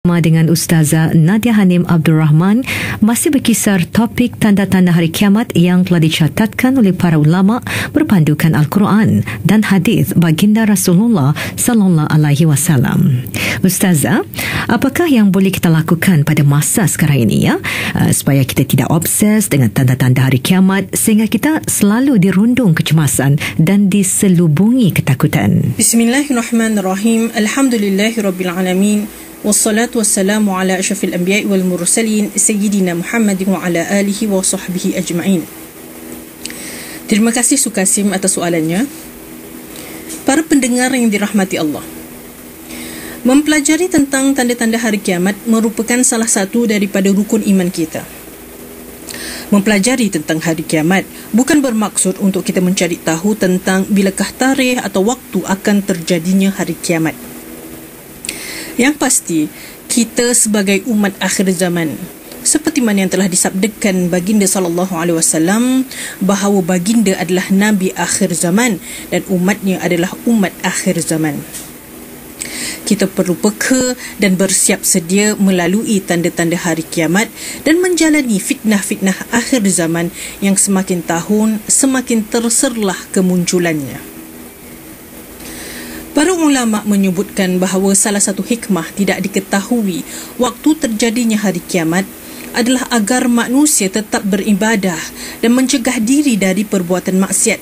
Dengan Ustazah Nadia Hanim Abdul Rahman masih berkisar topik tanda-tanda hari kiamat yang telah dicatatkan oleh para ulama berpandukan Al-Quran dan hadis baginda Rasulullah sallallahu alaihi wasallam. Ustazah, apakah yang boleh kita lakukan pada masa sekarang ini supaya kita tidak obses dengan tanda-tanda hari kiamat sehingga kita selalu dirundung kecemasan dan diselubungi ketakutan? Bismillahirrahmanirrahim. Alhamdulillahirabbil alamin. Wassalatu wassalamu ala asyrafil anbiya'i wal mursalin Sayyidina Muhammadin wa ala alihi wa sahbihi ajma'in. Terima kasih Sukasim atas soalannya. Para pendengar yang dirahmati Allah, mempelajari tentang tanda-tanda hari kiamat merupakan salah satu daripada rukun iman kita. Mempelajari tentang hari kiamat bukan bermaksud untuk kita mencari tahu tentang bilakah tarikh atau waktu akan terjadinya hari kiamat. Yang pasti, kita sebagai umat akhir zaman, seperti mana yang telah disabdakan baginda sallallahu alaihi wasallam bahawa baginda adalah nabi akhir zaman dan umatnya adalah umat akhir zaman. Kita perlu peka dan bersiap sedia melalui tanda-tanda hari kiamat dan menjalani fitnah-fitnah akhir zaman yang semakin tahun semakin terserlah kemunculannya. Para ulama menyebutkan bahawa salah satu hikmah tidak diketahui waktu terjadinya hari kiamat adalah agar manusia tetap beribadah dan mencegah diri dari perbuatan maksiat.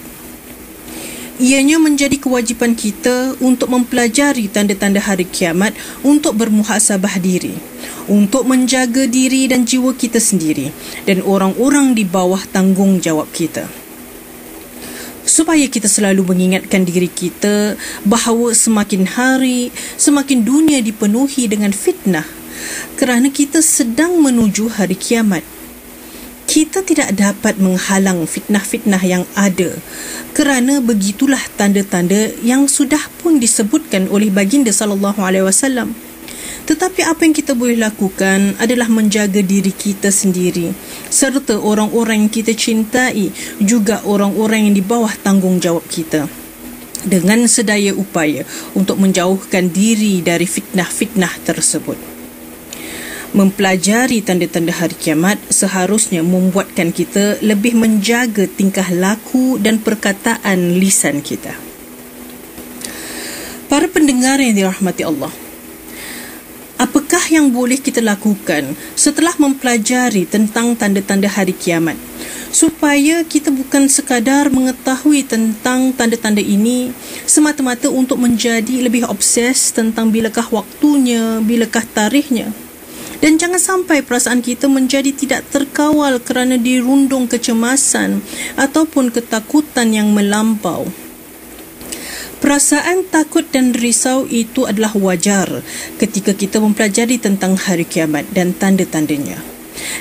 Ianya menjadi kewajipan kita untuk mempelajari tanda-tanda hari kiamat untuk bermuhasabah diri, untuk menjaga diri dan jiwa kita sendiri dan orang-orang di bawah tanggungjawab kita. Supaya kita selalu mengingatkan diri kita bahawa semakin hari, semakin dunia dipenuhi dengan fitnah kerana kita sedang menuju hari kiamat. Kita tidak dapat menghalang fitnah-fitnah yang ada kerana begitulah tanda-tanda yang sudah pun disebutkan oleh baginda sallallahu alaihi wasallam. Tetapi apa yang kita boleh lakukan adalah menjaga diri kita sendiri serta orang-orang yang kita cintai, juga orang-orang yang di bawah tanggungjawab kita, dengan sedaya upaya untuk menjauhkan diri dari fitnah-fitnah tersebut. Mempelajari tanda-tanda hari kiamat seharusnya membuatkan kita lebih menjaga tingkah laku dan perkataan lisan kita. Para pendengar yang dirahmati Allah, apakah yang boleh kita lakukan setelah mempelajari tentang tanda-tanda hari kiamat supaya kita bukan sekadar mengetahui tentang tanda-tanda ini semata-mata untuk menjadi lebih obses tentang bilakah waktunya, bilakah tarikhnya, dan jangan sampai perasaan kita menjadi tidak terkawal kerana dirundung kecemasan ataupun ketakutan yang melampau. Perasaan takut dan risau itu adalah wajar ketika kita mempelajari tentang hari kiamat dan tanda-tandanya.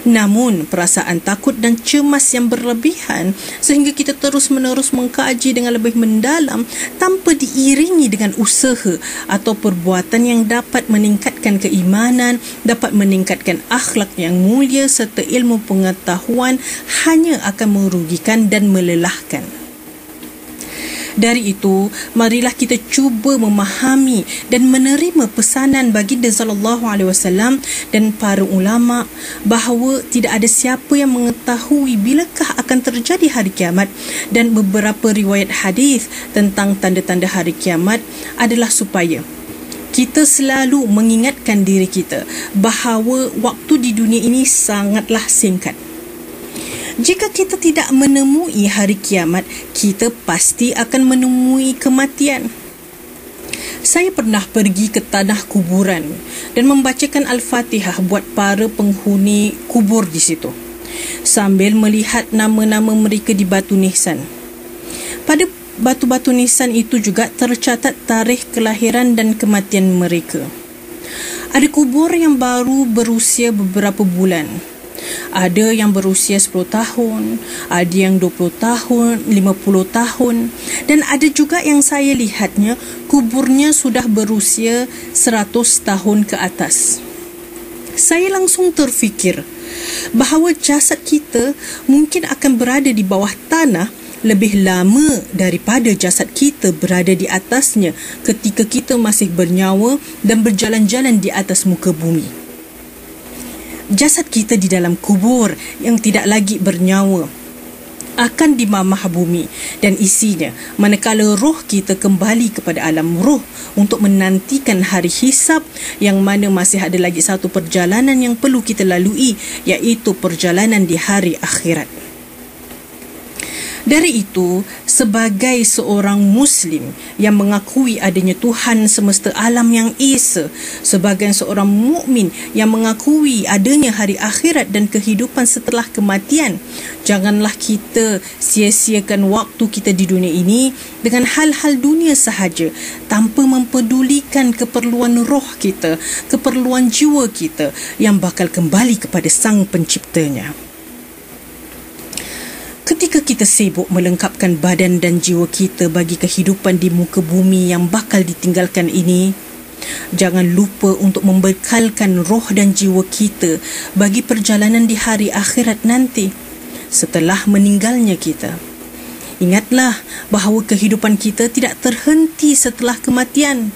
Namun, perasaan takut dan cemas yang berlebihan sehingga kita terus-menerus mengkaji dengan lebih mendalam tanpa diiringi dengan usaha atau perbuatan yang dapat meningkatkan keimanan, dapat meningkatkan akhlak yang mulia serta ilmu pengetahuan hanya akan merugikan dan melelahkan. Dari itu, marilah kita cuba memahami dan menerima pesanan baginda sallallahu alaihi wasallam dan para ulama bahawa tidak ada siapa yang mengetahui bilakah akan terjadi hari kiamat, dan beberapa riwayat hadis tentang tanda-tanda hari kiamat adalah supaya kita selalu mengingatkan diri kita bahawa waktu di dunia ini sangatlah singkat. Jika kita tidak menemui hari kiamat, kita pasti akan menemui kematian. Saya pernah pergi ke tanah kuburan dan membacakan Al-Fatihah buat para penghuni kubur di situ, sambil melihat nama-nama mereka di batu nisan. Pada batu-batu nisan itu juga tercatat tarikh kelahiran dan kematian mereka. Ada kubur yang baru berusia beberapa bulan, ada yang berusia 10 tahun, ada yang 20 tahun, 50 tahun, dan ada juga yang saya lihatnya kuburnya sudah berusia 100 tahun ke atas. Saya langsung terfikir bahawa jasad kita mungkin akan berada di bawah tanah lebih lama daripada jasad kita berada di atasnya ketika kita masih bernyawa dan berjalan-jalan di atas muka bumi. Jasad kita di dalam kubur yang tidak lagi bernyawa akan dimamah bumi dan isinya manakala roh kita kembali kepada alam roh untuk menantikan hari hisab, yang mana masih ada lagi satu perjalanan yang perlu kita lalui, iaitu perjalanan di hari akhirat. Dari itu, sebagai seorang Muslim yang mengakui adanya Tuhan semesta alam yang esa, sebagai seorang mukmin yang mengakui adanya hari akhirat dan kehidupan setelah kematian, janganlah kita sia-siakan waktu kita di dunia ini dengan hal-hal dunia sahaja tanpa mempedulikan keperluan roh kita, keperluan jiwa kita yang bakal kembali kepada Sang Penciptanya. Ketika kita sibuk melengkapkan badan dan jiwa kita bagi kehidupan di muka bumi yang bakal ditinggalkan ini, jangan lupa untuk membekalkan roh dan jiwa kita bagi perjalanan di hari akhirat nanti setelah meninggalnya kita. Ingatlah bahawa kehidupan kita tidak terhenti setelah kematian.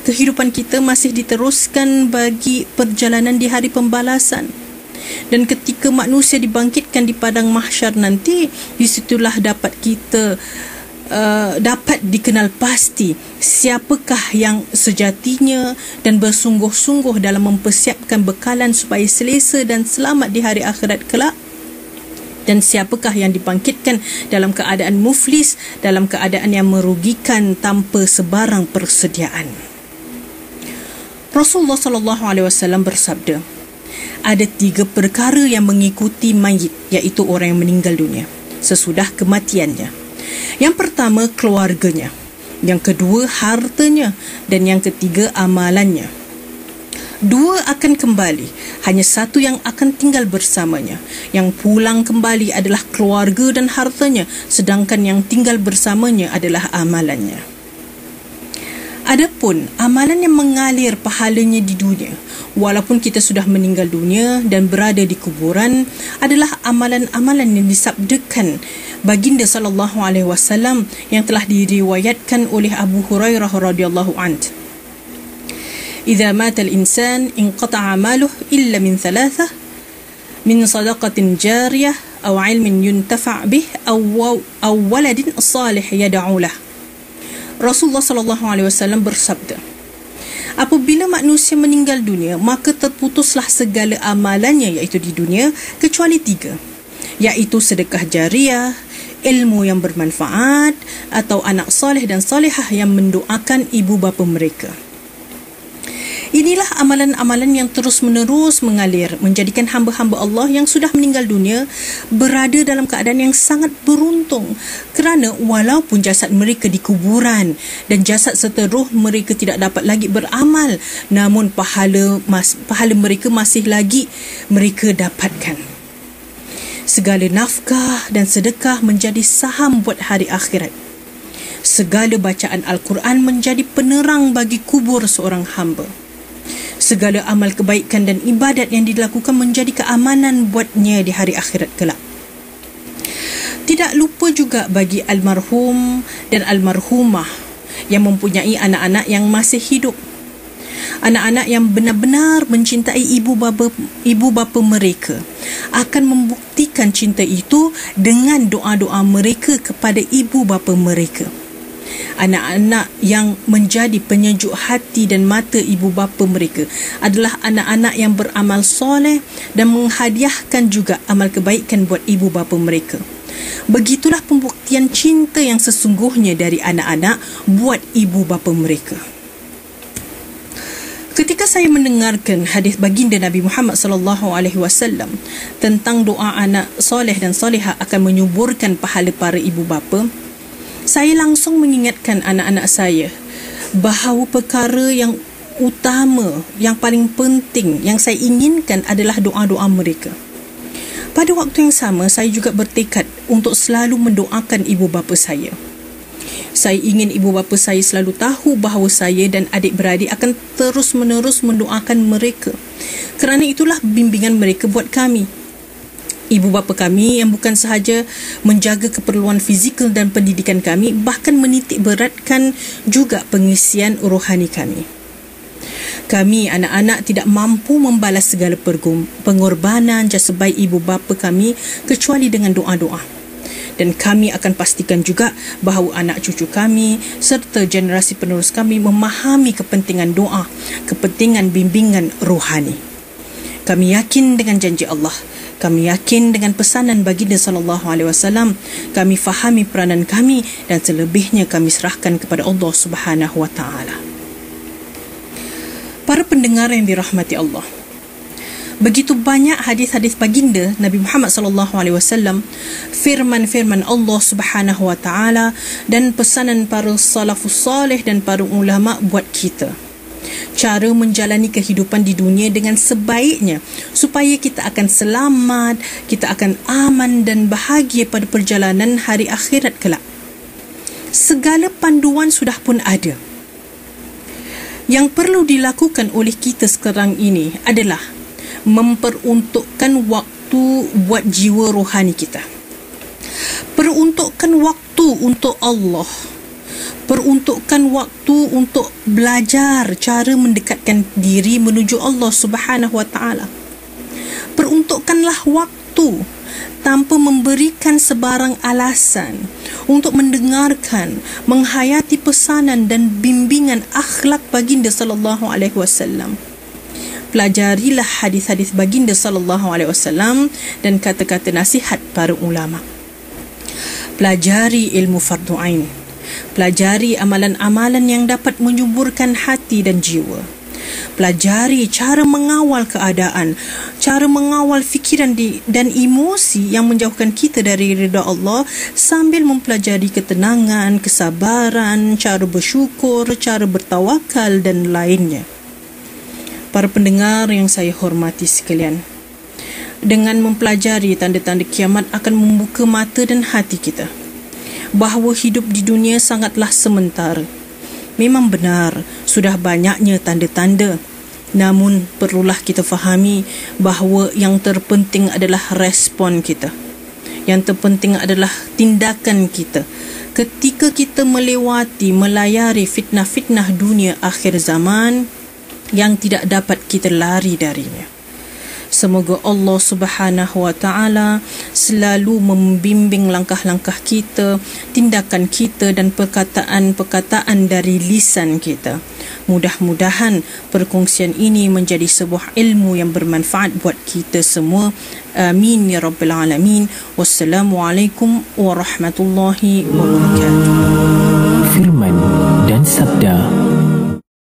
Kehidupan kita masih diteruskan bagi perjalanan di hari pembalasan. Dan ketika manusia dibangkitkan di padang mahsyar nanti, di situlah dapat kita dapat dikenal pasti siapakah yang sejatinya dan bersungguh-sungguh dalam mempersiapkan bekalan supaya selesa dan selamat di hari akhirat kelak, dan siapakah yang dibangkitkan dalam keadaan muflis, dalam keadaan yang merugikan tanpa sebarang persediaan. Rasulullah SAW bersabda, ada 3 perkara yang mengikuti mayit, iaitu orang yang meninggal dunia sesudah kematiannya. Yang pertama, keluarganya. Yang kedua, hartanya. Dan yang ketiga, amalannya. 2 akan kembali, hanya 1 yang akan tinggal bersamanya. Yang pulang kembali adalah keluarga dan hartanya, sedangkan yang tinggal bersamanya adalah amalannya. Adapun amalan yang mengalir pahalanya di dunia, walaupun kita sudah meninggal dunia dan berada di kuburan, adalah amalan-amalan yang disabdakan baginda sallallahu alaihi wasallam yang telah diriwayatkan oleh Abu Hurairah radhiyallahu anhu. Idza mata al-insan inqata'a 'amaluhu illa min 3, min sadaqatin jariyah aw 'ilmin yuntafa' bih aw waladin salih yad'u lahu. Rasulullah SAW bersabda, apabila manusia meninggal dunia, maka terputuslah segala amalannya, iaitu di dunia, kecuali 3, iaitu sedekah jariah, ilmu yang bermanfaat, atau anak soleh dan solehah yang mendoakan ibu bapa mereka. Inilah amalan-amalan yang terus-menerus mengalir, menjadikan hamba-hamba Allah yang sudah meninggal dunia berada dalam keadaan yang sangat beruntung, kerana walaupun jasad mereka di kuburan dan jasad serta roh mereka tidak dapat lagi beramal, namun pahala mereka masih lagi mereka dapatkan. Segala nafkah dan sedekah menjadi saham buat hari akhirat. Segala bacaan Al-Quran menjadi penerang bagi kubur seorang hamba. Segala amal kebaikan dan ibadat yang dilakukan menjadi keamanan buatnya di hari akhirat kelak. Tidak lupa juga bagi almarhum dan almarhumah yang mempunyai anak-anak yang masih hidup. Anak-anak yang benar-benar mencintai ibu bapa mereka akan membuktikan cinta itu dengan doa-doa mereka kepada ibu bapa mereka. Anak-anak yang menjadi penyejuk hati dan mata ibu bapa mereka adalah anak-anak yang beramal soleh dan menghadiahkan juga amal kebaikan buat ibu bapa mereka. Begitulah pembuktian cinta yang sesungguhnya dari anak-anak buat ibu bapa mereka. Ketika saya mendengarkan hadis baginda Nabi Muhammad SAW tentang doa anak soleh dan solehah akan menyuburkan pahala para ibu bapa, saya langsung mengingatkan anak-anak saya bahawa perkara yang utama, yang paling penting yang saya inginkan adalah doa-doa mereka. Pada waktu yang sama, saya juga bertekad untuk selalu mendoakan ibu bapa saya. Saya ingin ibu bapa saya selalu tahu bahawa saya dan adik-beradik akan terus-menerus mendoakan mereka. Kerana itulah bimbingan mereka buat kami. Ibu bapa kami yang bukan sahaja menjaga keperluan fizikal dan pendidikan kami, bahkan menitik beratkan juga pengisian rohani kami. Kami, anak-anak, tidak mampu membalas segala pengorbanan jasa baik ibu bapa kami kecuali dengan doa-doa. Dan kami akan pastikan juga bahawa anak cucu kami serta generasi penerus kami memahami kepentingan doa, kepentingan bimbingan rohani. Kami yakin dengan janji Allah. Kami yakin dengan pesanan baginda sallallahu alaihi wasallam. Kami fahami peranan kami dan selebihnya kami serahkan kepada Allah Subhanahu wa taala. Para pendengar yang dirahmati Allah, begitu banyak hadis-hadis baginda Nabi Muhammad sallallahu alaihi wasallam, firman-firman Allah Subhanahu wa taala dan pesanan para salafus salih dan para ulama buat kita. Cara menjalani kehidupan di dunia dengan sebaiknya supaya kita akan selamat, kita akan aman dan bahagia pada perjalanan hari akhirat kelak. Segala panduan sudah pun ada. Yang perlu dilakukan oleh kita sekarang ini adalah memperuntukkan waktu buat jiwa rohani kita. Peruntukkan waktu untuk Allah. Peruntukkan waktu untuk belajar cara mendekatkan diri menuju Allah Subhanahu wa taala. Peruntukkanlah waktu tanpa memberikan sebarang alasan untuk mendengarkan, menghayati pesanan dan bimbingan akhlak baginda sallallahu alaihi wasallam. Pelajarilah hadis-hadis baginda sallallahu alaihi wasallam dan kata-kata nasihat para ulama. Pelajari ilmu fardu ain. Pelajari amalan-amalan yang dapat menyuburkan hati dan jiwa. Pelajari cara mengawal keadaan, cara mengawal fikiran dan emosi yang menjauhkan kita dari ridha Allah sambil mempelajari ketenangan, kesabaran, cara bersyukur, cara bertawakal dan lainnya. Para pendengar yang saya hormati sekalian, dengan mempelajari tanda-tanda kiamat akan membuka mata dan hati kita bahawa hidup di dunia sangatlah sementara. Memang benar, sudah banyaknya tanda-tanda. Namun, perlulah kita fahami bahawa yang terpenting adalah respon kita. Yang terpenting adalah tindakan kita. Ketika kita melayari fitnah-fitnah dunia akhir zaman yang tidak dapat kita lari darinya. Semoga Allah Subhanahu wa taala selalu membimbing langkah-langkah kita, tindakan kita dan perkataan-perkataan dari lisan kita. Mudah-mudahan perkongsian ini menjadi sebuah ilmu yang bermanfaat buat kita semua. Amin ya rabbal alamin. Wassalamualaikum warahmatullahi wabarakatuh. Firman dan sabda